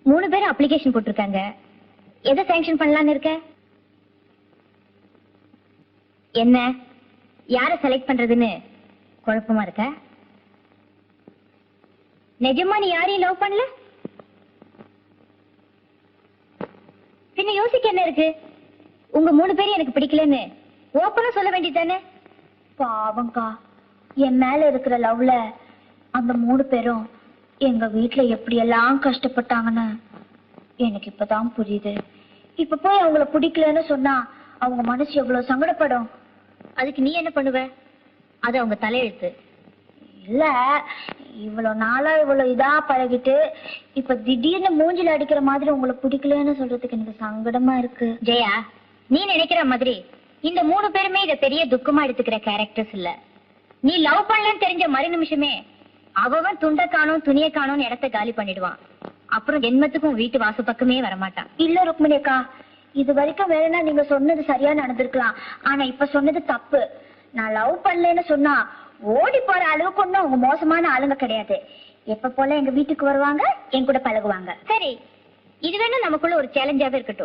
3 பேரும் அப்ளிகேஷன் போட்டிருக்காங்க. எதை சாங்ஷன் பண்ணலான்னு இருக்க? என்ன யார செலக்ட் பண்றதுன்னு குழப்பமா இருக்க? நிஜமா நீ யாரையும் லவ் பண்ணல? பின்ன யோசிக்க என்ன இருக்கு? உங்க 3 பேரும் எனக்கு பிடிக்கலன்னு ஓப்பனா சொல்ல வேண்டியதானே? பாவங்கா, என் மேல இருக்கிற லவ்ல அந்த 3 பேரும் எங்க வீட்டுல எப்படி எல்லாம் கஷ்டப்பட்டாங்கன்னு எனக்கு இப்பதான் புரியுது. இப்ப போய் அவங்கள பிடிக்கலன்னு சொன்னா அவங்க மனசு எவ்வளவு சங்கடப்படும். அதுக்கு நீ என்ன பண்ணுவ? அது அவங்க தலையெழுத்து. இல்ல, இவ்வளவு நாளா இவ்வளவு இதா பழகிட்டு இப்ப திடீர்னு மூஞ்சில அடிக்கிற மாதிரி உங்களை பிடிக்கலன்னு சொல்றதுக்கு எனக்கு சங்கடமா இருக்கு. ஜெயா, நீ நினைக்கிற மாதிரி இந்த 3 பேருமே இத பெரிய துக்கமா எடுத்துக்கிற கேரக்டர்ஸ் இல்ல. நீ லவ் பண்ணலன்னு தெரிஞ்ச மறு நிமிஷமே அவன் துண்டை காணும் துணியை காணும் இடத்த காலி பண்ணிடுவான். அப்புறம் ஜென்மத்துக்கும் வீட்டு வாச பக்கமே வரமாட்டான். இல்ல ருக்மிணி அக்கா, இது வரைக்கும் வேணும்னா நீங்க சொன்னது சரியா நடந்திருக்கலாம். ஆனா இப்ப சொன்னது தப்பு. நான் லவ் பண்ணலன்னு சொன்னா ஓடி போற அளவுக்கு ஒண்ணும் அவங்க மோசமான ஆளுங்க கிடையாது. எப்ப போல எங்க வீட்டுக்கு வருவாங்க, என் கூட பழகுவாங்க. சரி, இது வேணும் நமக்குள்ள ஒரு சேலஞ்சாவே இருக்கட்டும்.